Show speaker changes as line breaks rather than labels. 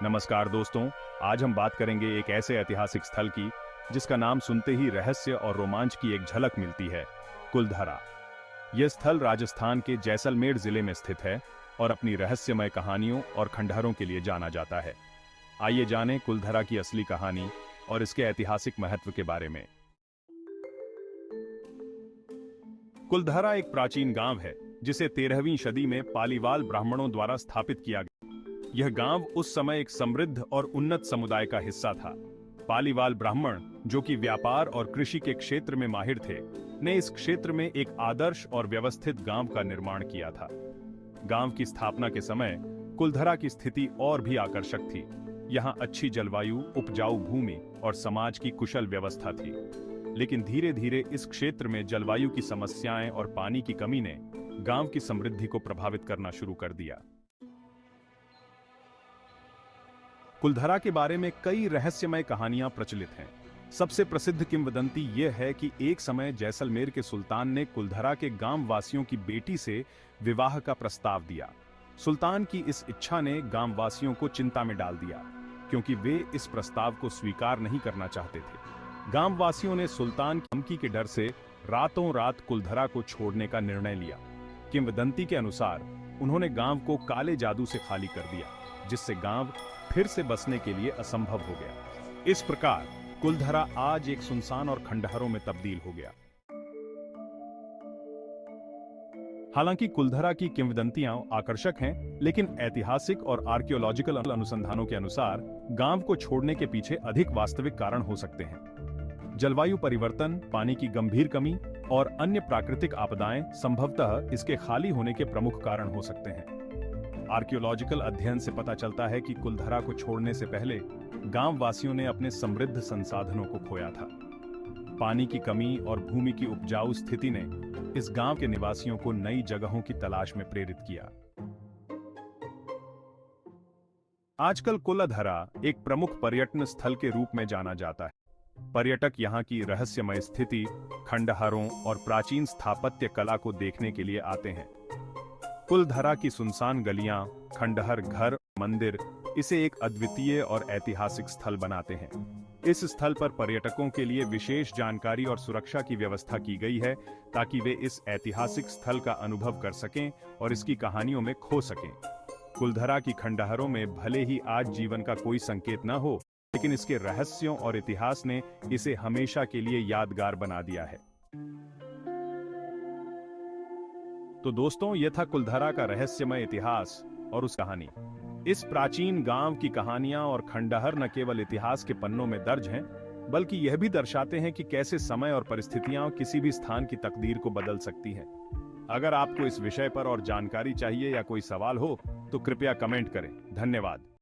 नमस्कार दोस्तों, आज हम बात करेंगे एक ऐसे ऐतिहासिक स्थल की जिसका नाम सुनते ही रहस्य और रोमांच की एक झलक मिलती है, कुलधरा। यह स्थल राजस्थान के जैसलमेर जिले में स्थित है और अपनी रहस्यमय कहानियों और खंडहरों के लिए जाना जाता है। आइए जानें कुलधरा की असली कहानी और इसके ऐतिहासिक महत्व के बारे में। कुलधरा एक प्राचीन गांव है जिसे 13वीं सदी में पालीवाल ब्राह्मणों द्वारा स्थापित किया गया। यह गांव उस समय एक समृद्ध और उन्नत समुदाय का हिस्सा था। पालीवाल ब्राह्मण, जो कि व्यापार और कृषि के क्षेत्र में माहिर थे, ने इस क्षेत्र में एक आदर्श और व्यवस्थित गांव का निर्माण किया था। गांव की स्थापना के समय कुलधरा की स्थिति और भी आकर्षक थी। यहां अच्छी जलवायु, उपजाऊ भूमि और समाज की कुशल व्यवस्था थी। लेकिन धीरे धीरे इस क्षेत्र में जलवायु की समस्याएं और पानी की कमी ने गांव की समृद्धि को प्रभावित करना शुरू कर दिया। कुलधरा के बारे में कई रहस्यमय कहानियां प्रचलित हैं। सबसे प्रसिद्ध किंवदंती यह है कि एक समय जैसलमेर के सुल्तान ने कुलधरा के गांव वासियों की बेटी से विवाह का प्रस्ताव दिया। सुल्तान की इस इच्छा ने गांव वासियों को चिंता में डाल दिया, क्योंकि वे इस प्रस्ताव को स्वीकार नहीं करना चाहते थे। गांव वासियों ने सुल्तान की धमकी के डर से रातों रात कुलधरा को छोड़ने का निर्णय लिया। किंवदंती के अनुसार उन्होंने गांव को काले जादू से खाली कर दिया, जिससे गांव फिर से बसने के लिए असंभव हो गया। इस प्रकार कुलधरा आज एक सुनसान और खंडहरों में तब्दील हो गया। हालांकि कुलधरा की किंवदंतियां आकर्षक हैं, लेकिन ऐतिहासिक और आर्कियोलॉजिकल अनुसंधानों के अनुसार गांव को छोड़ने के पीछे अधिक वास्तविक कारण हो सकते हैं। जलवायु परिवर्तन, पानी की गंभीर कमी और अन्य प्राकृतिक आपदाएं संभवतः इसके खाली होने के प्रमुख कारण हो सकते हैं। आर्कियोलॉजिकल अध्ययन से पता चलता है कि कुलधरा को छोड़ने से पहले गांव वासियों ने अपने समृद्ध संसाधनों को खोया था। पानी की कमी और भूमि की उपजाऊ स्थिति ने इस गांव के निवासियों को नई जगहों की तलाश में प्रेरित किया। आजकल कुलधरा एक प्रमुख पर्यटन स्थल के रूप में जाना जाता है। पर्यटक यहां की रहस्यमय स्थिति, खंडहरों और प्राचीन स्थापत्य कला को देखने के लिए आते हैं। कुलधरा की सुनसान गलियां, खंडहर घर, मंदिर इसे एक अद्वितीय और ऐतिहासिक स्थल बनाते हैं। इस स्थल पर पर्यटकों के लिए विशेष जानकारी और सुरक्षा की व्यवस्था की गई है, ताकि वे इस ऐतिहासिक स्थल का अनुभव कर सकें और इसकी कहानियों में खो सकें। कुलधरा की खंडहरों में भले ही आज जीवन का कोई संकेत न हो, लेकिन इसके रहस्यों और इतिहास ने इसे हमेशा के लिए यादगार बना दिया है। तो दोस्तों, यह था कुलधरा का रहस्यमय इतिहास और उस कहानी। इस प्राचीन गांव की कहानियां और खंडहर न केवल इतिहास के पन्नों में दर्ज हैं, बल्कि यह भी दर्शाते हैं कि कैसे समय और परिस्थितियां किसी भी स्थान की तकदीर को बदल सकती हैं। अगर आपको इस विषय पर और जानकारी चाहिए या कोई सवाल हो, तो कृपया कमेंट करें। धन्यवाद।